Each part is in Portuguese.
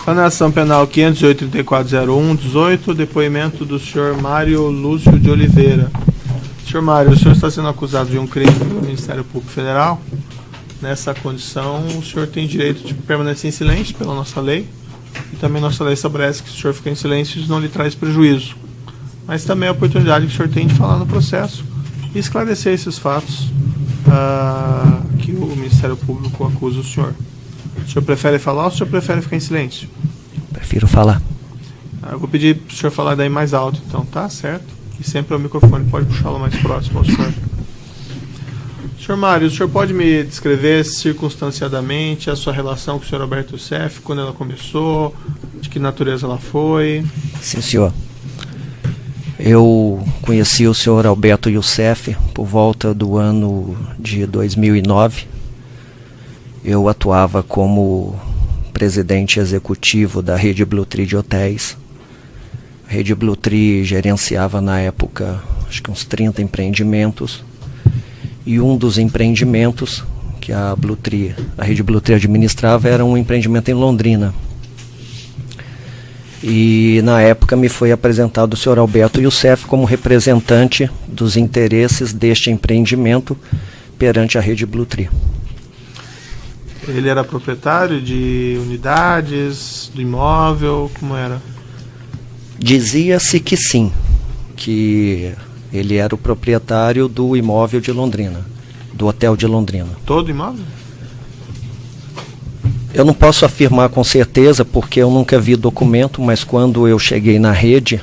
A ação penal 508-3401-18, depoimento do senhor Mário Lúcio de Oliveira. Senhor Mário, o senhor está sendo acusado de um crime pelo Ministério Público Federal. Nessa condição, o senhor tem direito de permanecer em silêncio pela nossa lei. E também nossa lei estabelece que se o senhor ficar em silêncio, isso não lhe traz prejuízo. Mas também a oportunidade que o senhor tem de falar no processo e esclarecer esses fatos que o Ministério Público acusa o senhor. O senhor prefere falar ou o senhor prefere ficar em silêncio? Prefiro falar. Eu vou pedir para o senhor falar daí mais alto, então, tá? Certo? E sempre o microfone pode puxá-lo mais próximo ao senhor. Senhor Mário, o senhor pode me descrever circunstanciadamente a sua relação com o senhor Alberto Youssef, quando ela começou, de que natureza ela foi? Sim, senhor. Eu conheci o senhor Alberto Youssef por volta do ano de 2009. Eu atuava como presidente executivo da Rede Blutree de hotéis. A Rede Blutree gerenciava na época, acho que uns 30 empreendimentos. E um dos empreendimentos que a Rede Blutree administrava era um empreendimento em Londrina. E na época me foi apresentado o senhor Alberto Youssef como representante dos interesses deste empreendimento perante a Rede Blutree. Ele era proprietário de unidades, do imóvel, como era? Dizia-se que sim, que ele era o proprietário do imóvel de Londrina, do hotel de Londrina. Todo imóvel? Eu não posso afirmar com certeza, porque eu nunca vi documento, mas quando eu cheguei na rede,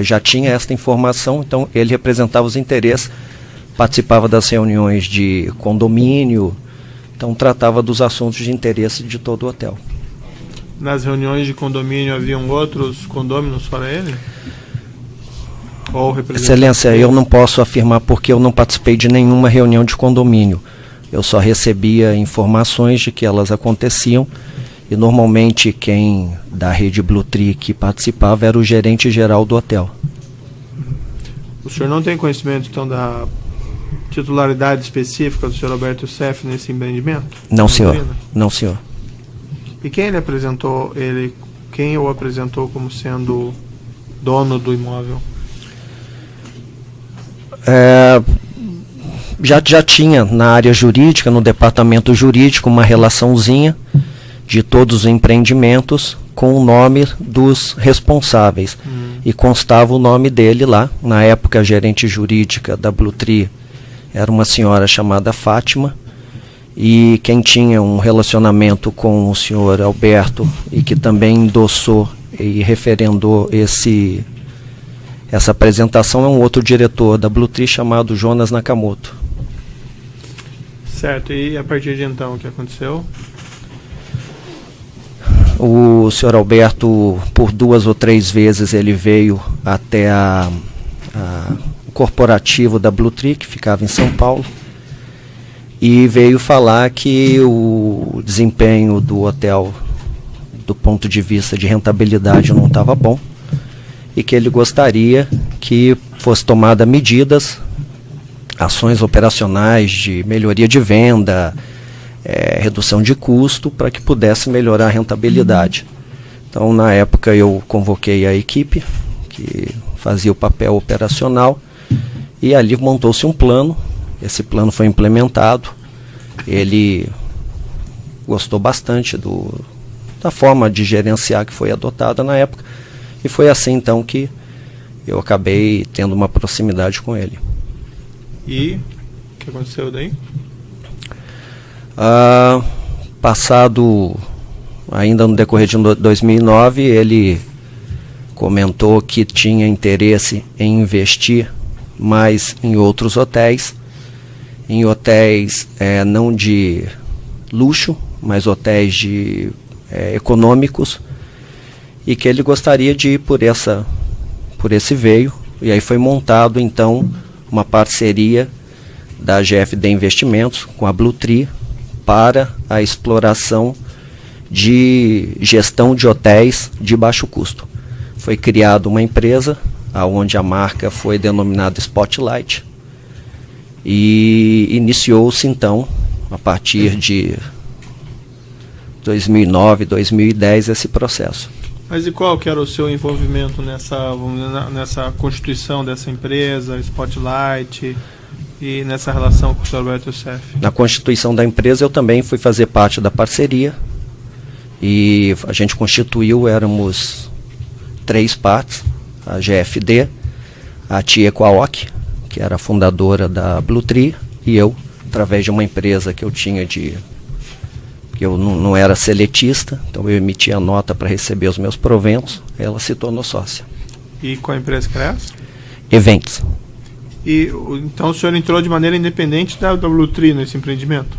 já tinha esta informação, então ele representava os interesses, participava das reuniões de condomínio, então tratava dos assuntos de interesse de todo o hotel. Nas reuniões de condomínio haviam outros condôminos fora ele? Excelência, eu não posso afirmar porque eu não participei de nenhuma reunião de condomínio. Eu só recebia informações de que elas aconteciam e normalmente quem da Rede Blutree que participava era o gerente geral do hotel. O senhor não tem conhecimento então da titularidade específica do senhor Alberto Youssef nesse empreendimento? Não, senhor. Não, senhor. E quem ele apresentou, quem o apresentou como sendo dono do imóvel? Já tinha na área jurídica, no departamento jurídico, uma relaçãozinha de todos os empreendimentos com o nome dos responsáveis. E constava o nome dele lá. Na época, a gerente jurídica da Blutree era uma senhora chamada Fátima. E quem tinha um relacionamento com o senhor Alberto e que também endossou e referendou essa apresentação é um outro diretor da Blutree chamado Jonas Nakamoto. Certo, e a partir de então o que aconteceu? O senhor Alberto, por 2 ou 3 vezes, ele veio até o corporativo da Blutree, que ficava em São Paulo, e veio falar que o desempenho do hotel, do ponto de vista de rentabilidade, não estava bom, e que ele gostaria que fosse tomada medidas, ações operacionais de melhoria de venda, redução de custo, para que pudesse melhorar a rentabilidade. Então, na época, eu convoquei a equipe que fazia o papel operacional e ali montou-se um plano. Esse plano foi implementado. Ele gostou bastante da forma de gerenciar que foi adotada na época. E foi assim, então, que eu acabei tendo uma proximidade com ele. E o que aconteceu daí? Passado, ainda no decorrer de 2009, ele comentou que tinha interesse em investir mais em outros hotéis, não de luxo, mas hotéis econômicos, e que ele gostaria de ir por esse veio, e aí foi montado então uma parceria da GFD Investimentos com a Blutree para a exploração de gestão de hotéis de baixo custo. Foi criada uma empresa, onde a marca foi denominada Spotlight, e iniciou-se então, a partir de 2009, 2010, esse processo. Mas e qual que era o seu envolvimento nessa constituição dessa empresa, Spotlight, e nessa relação com o Sr. Alberto Youssef? Na constituição da empresa eu também fui fazer parte da parceria, e a gente constituiu, éramos 3 partes, a GFD, a Tia Quaoc, que era a fundadora da Blutree, e eu, através de uma empresa que eu tinha que eu não era seletista, então eu emitia a nota para receber os meus proventos, ela se tornou sócia. E qual a empresa que era essa? Eventos. E então o senhor entrou de maneira independente da Blutree nesse empreendimento?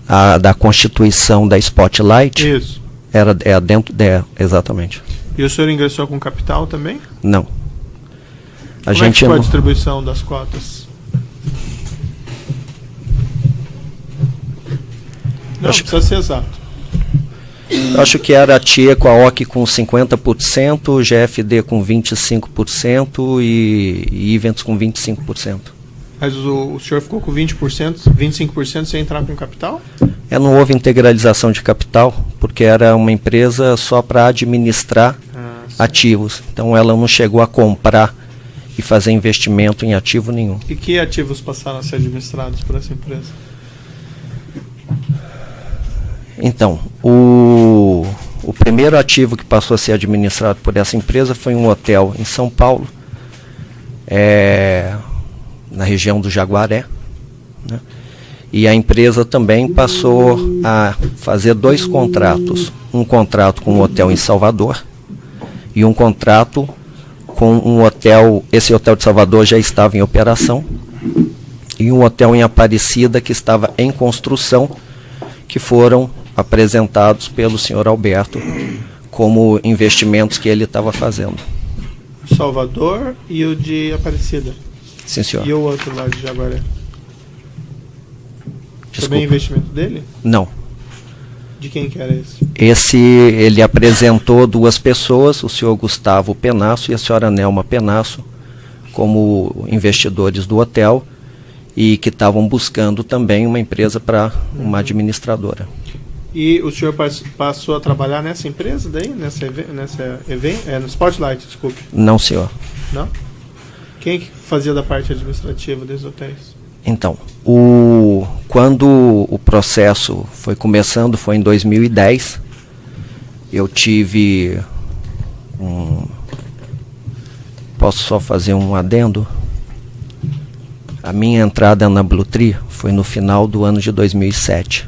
A da constituição da Spotlight? Isso. Era dentro exatamente. E o senhor ingressou com capital também? Não. Como é que foi a distribuição das cotas? Não, precisa ser exato. Acho que era a Tia Quaoc com 50%, GFD com 25% e Eventos com 25%. Mas o senhor ficou com 20%, 25% sem entrar com capital? Não houve integralização de capital, porque era uma empresa só para administrar ativos. Então ela não chegou a comprar e fazer investimento em ativo nenhum. E que ativos passaram a ser administrados por essa empresa? Então, o primeiro ativo que passou a ser administrado por essa empresa foi um hotel em São Paulo, na região do Jaguaré, né? E a empresa também passou a fazer 2 contratos. Um contrato com um hotel em Salvador e um contrato com um hotel, esse hotel de Salvador já estava em operação, e um hotel em Aparecida que estava em construção, que foram apresentados pelo senhor Alberto como investimentos que ele estava fazendo. Salvador e o de Aparecida. Sim, senhor. E o outro lá de Jaguaré? Desculpa. Também investimento dele? Não. De quem que era esse? Esse, ele apresentou 2 pessoas, o senhor Gustavo Penasso e a senhora Nelma Penasso, como investidores do hotel, e que estavam buscando também uma empresa para uma administradora. E o senhor passou a trabalhar nessa empresa daí? No Spotlight, desculpe. Não, senhor. Não? Quem que fazia da parte administrativa desses hotéis? Então, quando o processo foi começando, foi em 2010, eu tive posso só fazer um adendo? A minha entrada na Blutree foi no final do ano de 2007.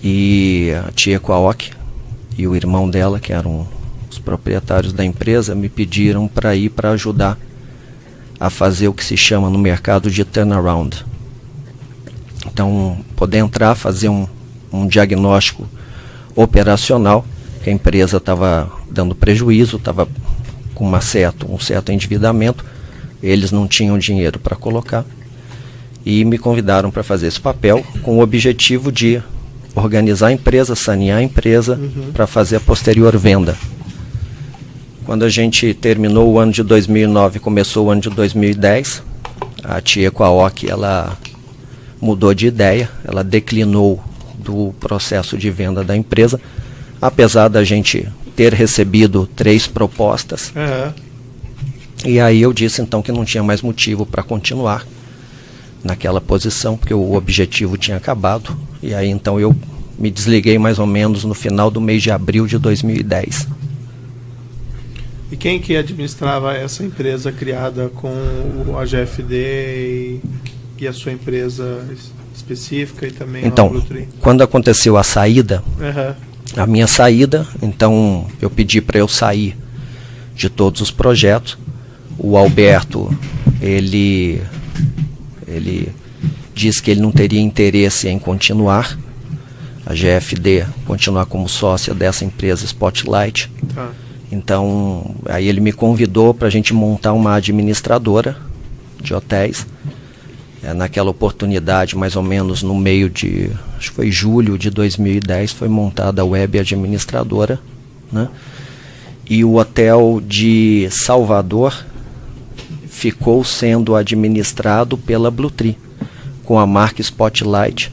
E a Tia Quaoc e o irmão dela, que eram os proprietários da empresa, me pediram para ir para ajudar a fazer o que se chama no mercado de turnaround. Então, poder entrar, fazer um diagnóstico operacional, que a empresa estava dando prejuízo, estava com um certo endividamento, eles não tinham dinheiro para colocar, e me convidaram para fazer esse papel com o objetivo de organizar a empresa, sanear a empresa, para fazer a posterior venda. Quando a gente terminou o ano de 2009 e começou o ano de 2010, a Tia Quaoc, ela mudou de ideia, ela declinou do processo de venda da empresa, apesar da gente ter recebido 3 propostas. E aí eu disse então que não tinha mais motivo para continuar naquela posição, porque o objetivo tinha acabado. E aí então eu me desliguei mais ou menos no final do mês de abril de 2010. E quem que administrava essa empresa criada com a GFD e a sua empresa específica e também então, a Blutree? Quando aconteceu a saída, a minha saída, então eu pedi para eu sair de todos os projetos. O Alberto, ele disse que ele não teria interesse em continuar, a GFD continuar como sócia dessa empresa Spotlight. Então, aí ele me convidou para a gente montar uma administradora de hotéis. Naquela oportunidade, mais ou menos no meio de, acho que foi julho de 2010, foi montada a web administradora, né? E o hotel de Salvador ficou sendo administrado pela Blutree, com a marca Spotlight,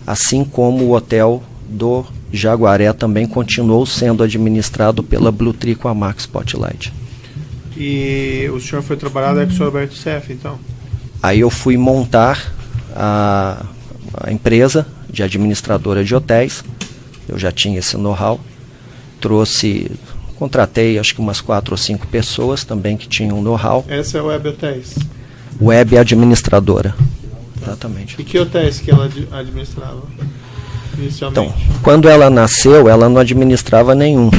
assim como o hotel do Jaguaré também continuou sendo administrado pela Blutree com a marca Spotlight. E o senhor foi trabalhar com o senhor Alberto Youssef, então? Aí eu fui montar a empresa de administradora de hotéis. Eu já tinha esse know-how. Contratei acho que umas 4 ou 5 pessoas também que tinham know-how. Essa é a Web Hotéis? Web administradora. Exatamente. E que hotéis que ela administrava inicialmente? Então, quando ela nasceu, ela não administrava nenhum.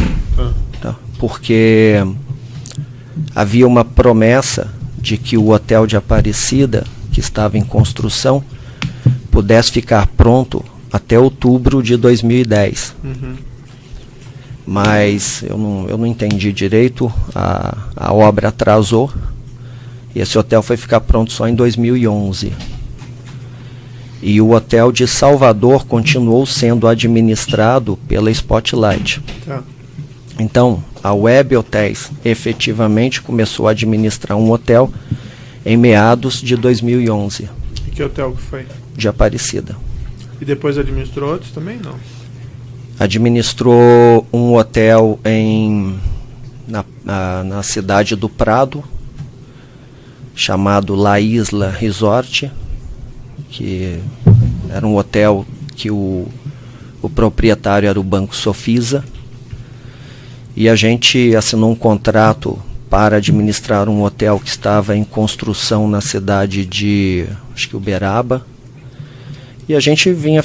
Tá? Porque havia uma promessa de que o hotel de Aparecida, que estava em construção, pudesse ficar pronto até outubro de 2010. Mas eu não entendi direito, a obra atrasou e esse hotel foi ficar pronto só em 2011. E o hotel de Salvador continuou sendo administrado pela Spotlight. Tá. Então, a Web Hotéis efetivamente começou a administrar um hotel em meados de 2011. E que hotel que foi? De Aparecida. E depois administrou outros também? Não. Administrou um hotel na cidade do Prado, chamado La Isla Resort, que era um hotel que o proprietário era o Banco Sofisa, e a gente assinou um contrato para administrar um hotel que estava em construção na cidade de, acho que Uberaba, e a gente vinha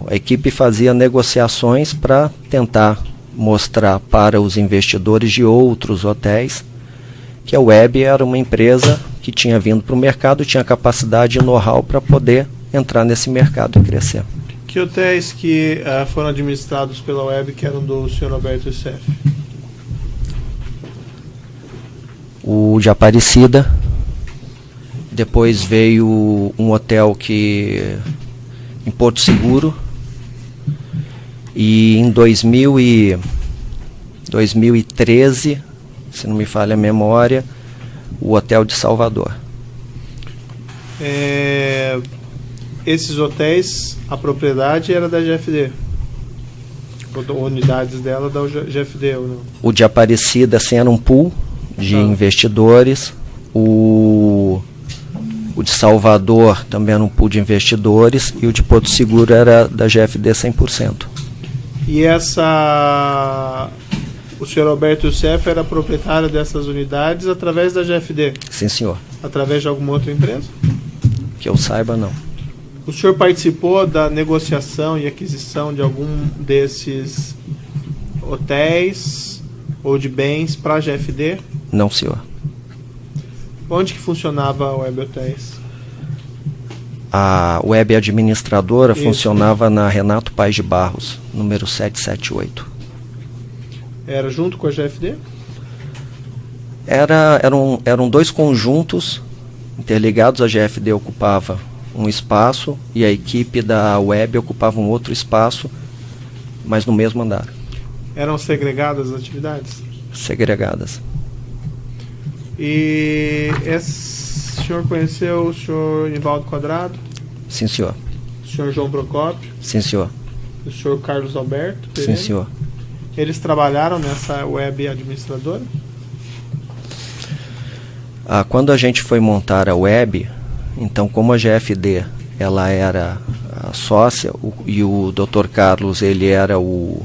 a equipe fazia negociações para tentar mostrar para os investidores de outros hotéis que a Web era uma empresa que tinha vindo para o mercado, tinha capacidade e know-how para poder entrar nesse mercado e crescer. Que hotéis que foram administrados pela Web que eram do senhor Alberto Youssef? O de Aparecida, depois veio um hotel em Porto Seguro, e em 2013, se não me falha a memória, o hotel de Salvador. Esses hotéis, a propriedade era da GFD? Ou unidades dela da GFD ou não? O de Aparecida, assim, era um pool de investidores. O de Salvador também era um pool de investidores. E o de Porto Seguro era da GFD 100%. E o senhor Alberto Youssef era proprietário dessas unidades através da GFD? Sim, senhor. Através de alguma outra empresa? Que eu saiba, não. O senhor participou da negociação e aquisição de algum desses hotéis ou de bens para a GFD? Não, senhor. Onde que funcionava a Web Hotéis? A Web administradora Isso. funcionava na Renato Paes de Barros, número 778. Era junto com a GFD? Eram 2 conjuntos interligados. A GFD ocupava um espaço e a equipe da Web ocupava um outro espaço, mas no mesmo andar. Eram segregadas as atividades? Segregadas. E o senhor conheceu o senhor Nivaldo Quadrado? Sim, senhor. O senhor João Procópio? Sim, senhor. O senhor Carlos Alberto Pereira? Sim, senhor. Eles trabalharam nessa Web administradora? Quando a gente foi montar a Web, então, como a GFD ela era a sócia e o Dr. Carlos ele era o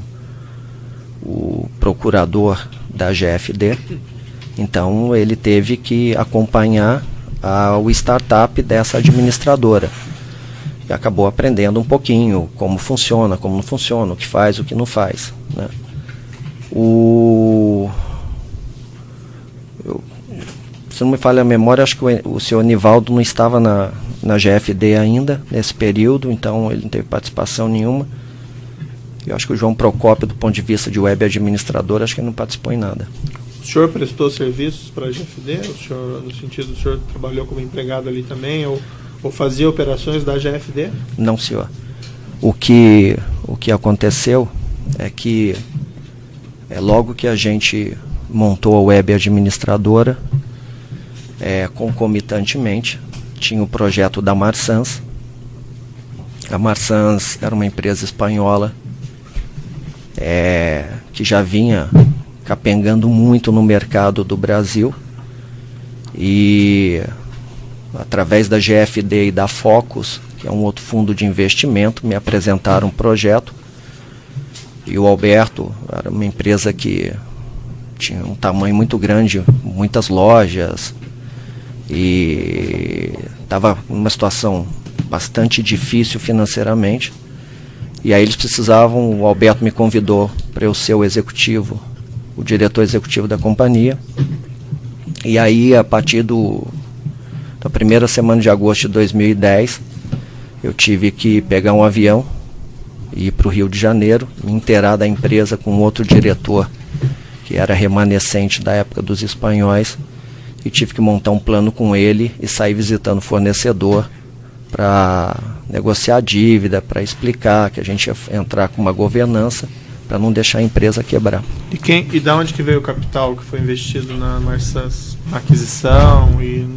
procurador da GFD, então ele teve que acompanhar o startup dessa administradora. E acabou aprendendo um pouquinho como funciona, como não funciona, o que faz, o que não faz, né? Se não me falha a memória, acho que o senhor Nivaldo não estava na GFD ainda, nesse período, então ele não teve participação nenhuma. Eu acho que o João Procópio, do ponto de vista de web administrador, acho que ele não participou em nada. O senhor prestou serviços para a GFD? O senhor, no sentido, o senhor trabalhou como empregado ali também, ou fazia operações da GFD? Não, senhor. O que aconteceu é que logo que a gente montou a web administradora, concomitantemente, tinha o projeto da Marsans. A Marsans era uma empresa espanhola que já vinha capengando muito no mercado do Brasil, e através da GFD e da Focus, que é um outro fundo de investimento, me apresentaram um projeto. E o Alberto era uma empresa que tinha um tamanho muito grande, muitas lojas, e estava numa situação bastante difícil financeiramente. E aí eles precisavam, o Alberto me convidou para eu ser o executivo, o diretor executivo da companhia. E aí, a partir da primeira semana de agosto de 2010, eu tive que pegar um avião e ir para o Rio de Janeiro, me inteirar da empresa com outro diretor, que era remanescente da época dos espanhóis, e tive que montar um plano com ele e sair visitando o fornecedor para negociar a dívida, para explicar que a gente ia entrar com uma governança para não deixar a empresa quebrar. E da onde que veio o capital que foi investido na Marsans? Na aquisição e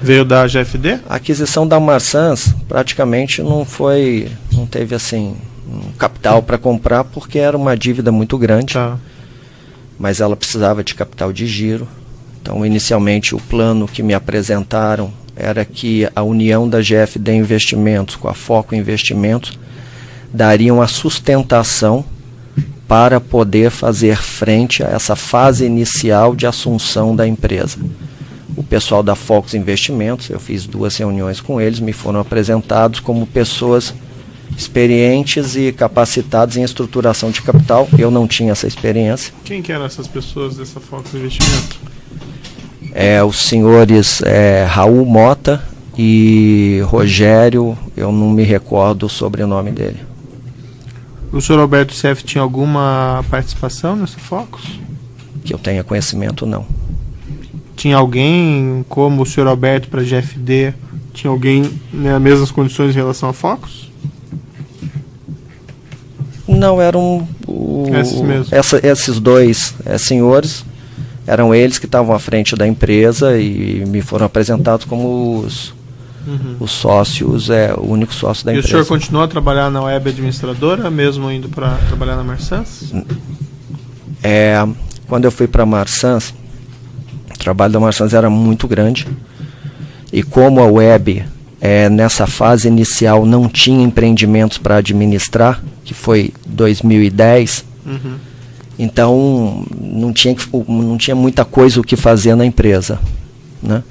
veio da GFD? A aquisição da Marsans praticamente não teve assim um capital para comprar, porque era uma dívida muito grande, mas ela precisava de capital de giro. Então, inicialmente, o plano que me apresentaram era que a união da GFD Investimentos com a Foco Investimentos dariam a sustentação para poder fazer frente a essa fase inicial de assunção da empresa. O pessoal da Focus Investimentos, eu fiz 2 reuniões com eles, me foram apresentados como pessoas experientes e capacitadas em estruturação de capital. Eu não tinha essa experiência. Quem que eram essas pessoas dessa Focus Investimento? Os senhores Raul Mota e Rogério, eu não me recordo o sobrenome dele. O senhor Alberto Seff tinha alguma participação nessa Focus? Que eu tenha conhecimento, não. Tinha alguém como o senhor Alberto para a GFD? Tinha alguém nas mesmas condições em relação à Focus? Não, eram esses 2 senhores, eram eles que estavam à frente da empresa e me foram apresentados como os sócios, o único sócio da empresa. E o senhor continuou a trabalhar na web administradora, mesmo indo para trabalhar na Marsans? Quando eu fui para a Marsans, o trabalho da Marsans era muito grande, e como a web nessa fase inicial não tinha empreendimentos para administrar, que foi 2010, então não tinha muita coisa o que fazer na empresa, né?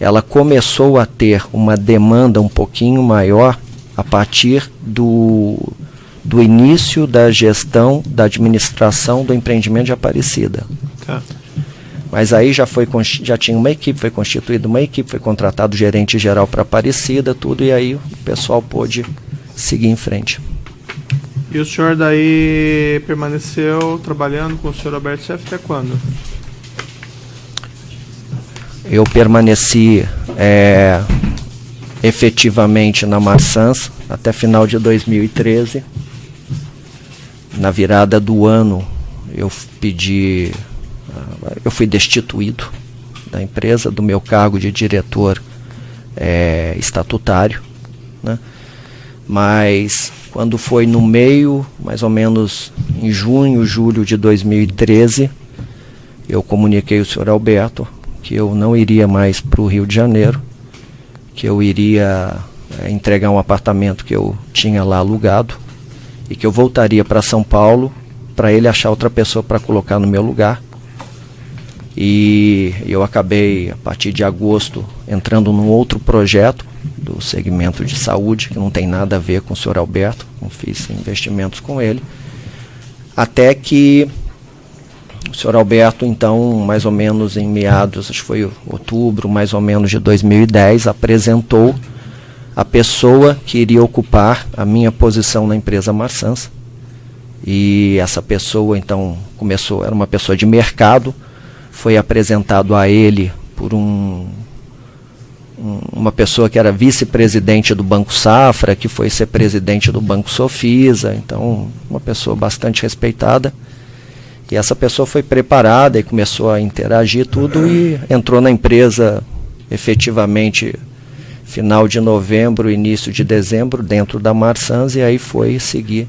Ela começou a ter uma demanda um pouquinho maior a partir do início da gestão, da administração do empreendimento de Aparecida. Mas aí já tinha uma equipe, foi constituída uma equipe, foi contratado gerente geral para Aparecida, tudo, e aí o pessoal pôde seguir em frente. E o senhor daí permaneceu trabalhando com o senhor Alberto Seff até quando? Eu permaneci efetivamente na Marsans até final de 2013. Na virada do ano, eu fui destituído da empresa, do meu cargo de diretor estatutário, né? Mas quando foi no meio, mais ou menos em junho, julho de 2013, eu comuniquei ao senhor Alberto que eu não iria mais para o Rio de Janeiro, que eu iria entregar um apartamento que eu tinha lá alugado e que eu voltaria para São Paulo para ele achar outra pessoa para colocar no meu lugar. E eu acabei, a partir de agosto, entrando num outro projeto do segmento de saúde, que não tem nada a ver com o senhor Alberto, não fiz investimentos com ele, até que o senhor Alberto, então, mais ou menos em meados, acho que foi outubro, mais ou menos de 2010, apresentou a pessoa que iria ocupar a minha posição na empresa Marsans. E essa pessoa, então, era uma pessoa de mercado, foi apresentado a ele por uma pessoa que era vice-presidente do Banco Safra, que foi ser presidente do Banco Sofisa, então uma pessoa bastante respeitada. E essa pessoa foi preparada e começou a interagir tudo e entrou na empresa efetivamente final de novembro, início de dezembro, dentro da Marsans, e aí foi seguir